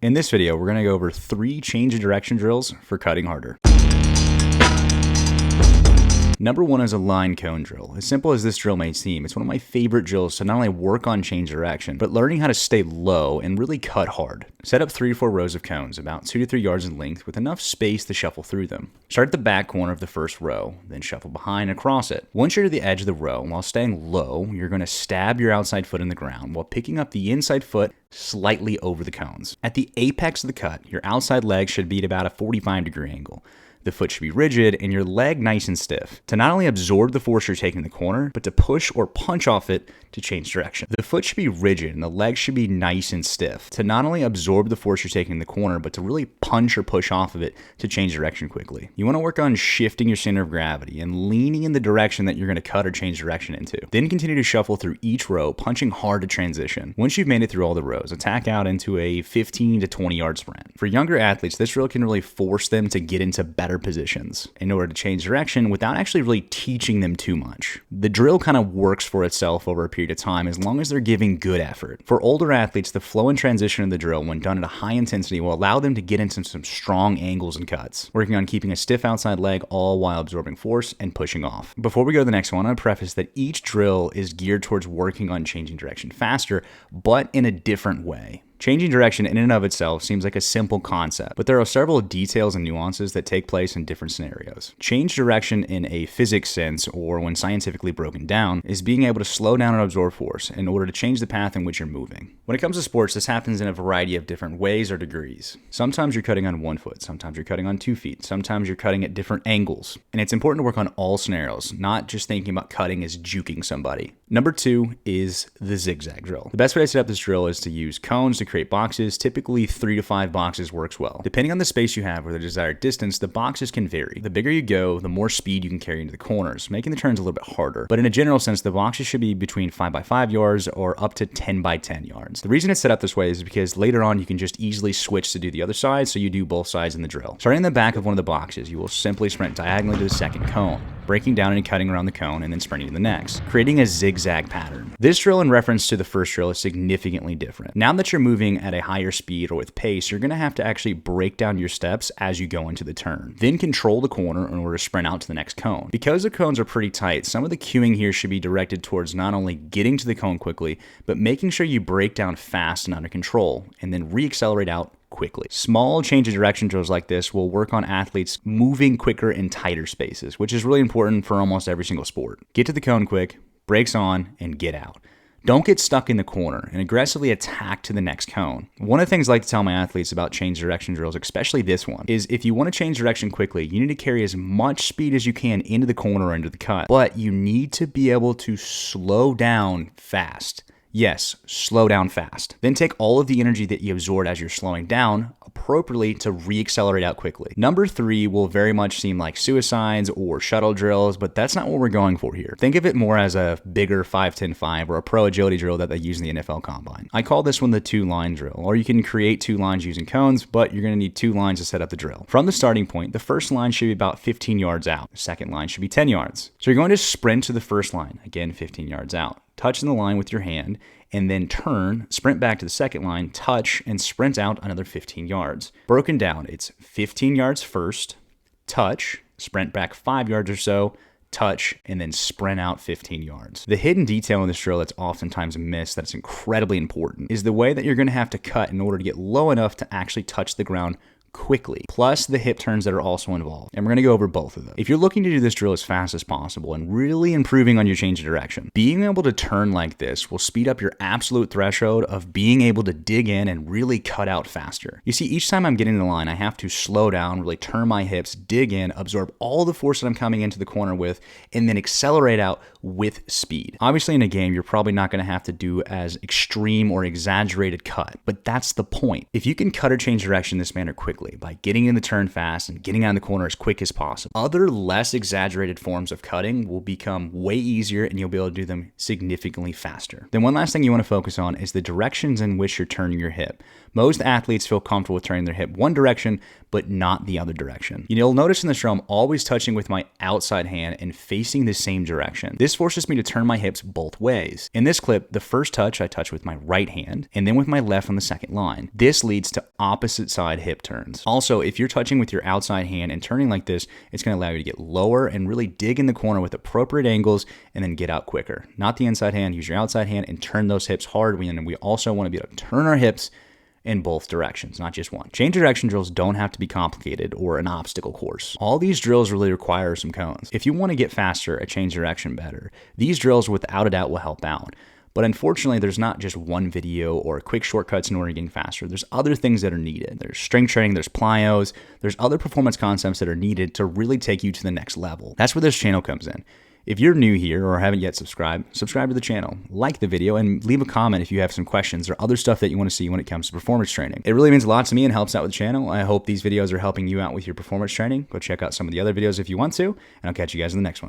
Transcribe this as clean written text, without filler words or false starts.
In this video, we're going to go over 3 change of direction drills for cutting harder. Number 1 is a line cone drill. As simple as this drill may seem, it's one of my favorite drills to not only work on change direction, but learning how to stay low and really cut hard. Set up 3 to 4 rows of cones, about 2 to 3 yards in length, with enough space to shuffle through them. Start at the back corner of the first row, then shuffle behind and across it. Once you're to the edge of the row, while staying low, you're going to stab your outside foot in the ground while picking up the inside foot slightly over the cones. At the apex of the cut, your outside leg should be at about a 45-degree angle. The foot should be rigid and your leg nice and stiff to not only absorb the force you're taking in the corner, but to push or punch off it to change direction. The foot should be rigid and the leg should be nice and stiff to not only absorb the force you're taking in the corner, but to really punch or push off of it to change direction quickly. You want to work on shifting your center of gravity and leaning in the direction that you're going to cut or change direction into. Then continue to shuffle through each row, punching hard to transition. Once you've made it through all the rows, attack out into a 15 to 20 yard sprint. For younger athletes, this drill can really force them to get into better positions in order to change direction without actually really teaching them too much. The drill kind of works for itself over a period of time as long as they're giving good effort. For older athletes, the flow and transition of the drill when done at a high intensity will allow them to get into some strong angles and cuts, working on keeping a stiff outside leg all while absorbing force and pushing off. Before we go to the next one, I want to preface that each drill is geared towards working on changing direction faster, but in a different way. Changing direction in and of itself seems like a simple concept, but there are several details and nuances that take place in different scenarios. Change direction in a physics sense, or when scientifically broken down, is being able to slow down and absorb force in order to change the path in which you're moving. When it comes to sports, this happens in a variety of different ways or degrees. Sometimes you're cutting on 1 foot, sometimes you're cutting on 2 feet, sometimes you're cutting at different angles. And it's important to work on all scenarios, not just thinking about cutting as juking somebody. Number 2 is the zigzag drill. The best way to set up this drill is to use cones to create boxes. Typically 3 to 5 boxes works well. Depending on the space you have or the desired distance, the boxes can vary. The bigger you go, the more speed you can carry into the corners, making the turns a little bit harder. But in a general sense, the boxes should be between 5 by 5 yards or up to 10 by 10 yards. The reason it's set up this way is because later on you can just easily switch to do the other side, so you do both sides in the drill. Starting in the back of one of the boxes, you will simply sprint diagonally to the second cone, breaking down and cutting around the cone and then sprinting to the next, creating a zigzag pattern. This drill in reference to the first drill is significantly different. Now that you're moving at a higher speed or with pace, you're going to have to actually break down your steps as you go into the turn. Then control the corner in order to sprint out to the next cone. Because the cones are pretty tight, some of the cueing here should be directed towards not only getting to the cone quickly, but making sure you break down fast and under control, and then re-accelerate out quickly. Small change of direction drills like this will work on athletes moving quicker in tighter spaces, which is really important for almost every single sport. Get to the cone quick, brakes on, and get out. Don't get stuck in the corner and aggressively attack to the next cone. One of the things I like to tell my athletes about change direction drills, especially this one, is if you want to change direction quickly, you need to carry as much speed as you can into the corner or into the cut, but you need to be able to slow down fast. Yes, slow down fast. Then take all of the energy that you absorbed as you're slowing down appropriately to re-accelerate out quickly. Number 3 will very much seem like suicides or shuttle drills, but that's not what we're going for here. Think of it more as a bigger 5-10-5 or a pro agility drill that they use in the NFL combine. I call this one the 2-line drill, or you can create 2 lines using cones, but you're going to need 2 lines to set up the drill. From the starting point, the first line should be about 15 yards out. The second line should be 10 yards. So you're going to sprint to the first line, again 15 yards out. Touching the line with your hand, and then turn, sprint back to the second line, touch, and sprint out another 15 yards. Broken down, it's 15 yards first, touch, sprint back 5 yards or so, touch, and then sprint out 15 yards. The hidden detail in this drill that's oftentimes missed, that's incredibly important, is the way that you're going to have to cut in order to get low enough to actually touch the ground quickly, plus the hip turns that are also involved. And we're going to go over both of them. If you're looking to do this drill as fast as possible and really improving on your change of direction, being able to turn like this will speed up your absolute threshold of being able to dig in and really cut out faster. You see, each time I'm getting in the line, I have to slow down, really turn my hips, dig in, absorb all the force that I'm coming into the corner with, and then accelerate out with speed. Obviously, in a game, you're probably not going to have to do as extreme or exaggerated cut, but that's the point. If you can cut or change direction in this manner quickly, quickly by getting in the turn fast and getting out of the corner as quick as possible. Other less exaggerated forms of cutting will become way easier and you'll be able to do them significantly faster. Then one last thing you want to focus on is the directions in which you're turning your hip. Most athletes feel comfortable with turning their hip one direction, but not the other direction. You'll notice in this drill, I'm always touching with my outside hand and facing the same direction. This forces me to turn my hips both ways. In this clip, the first touch I touch with my right hand and then with my left on the second line. This leads to opposite side hip turns. Also, if you're touching with your outside hand and turning like this, it's going to allow you to get lower and really dig in the corner with appropriate angles and then get out quicker. Not the inside hand, use your outside hand and turn those hips hard. And we also want to be able to turn our hips in both directions, not just one. Change direction drills don't have to be complicated or an obstacle course. All these drills really require some cones. If you want to get faster at change direction better, these drills without a doubt will help out. But unfortunately, there's not just one video or quick shortcuts in order to getting faster. There's other things that are needed. There's strength training, there's plyos, there's other performance concepts that are needed to really take you to the next level. That's where this channel comes in. If you're new here or haven't yet subscribed, subscribe to the channel, like the video, and leave a comment if you have some questions or other stuff that you want to see when it comes to performance training. It really means a lot to me and helps out with the channel. I hope these videos are helping you out with your performance training. Go check out some of the other videos if you want to, and I'll catch you guys in the next one.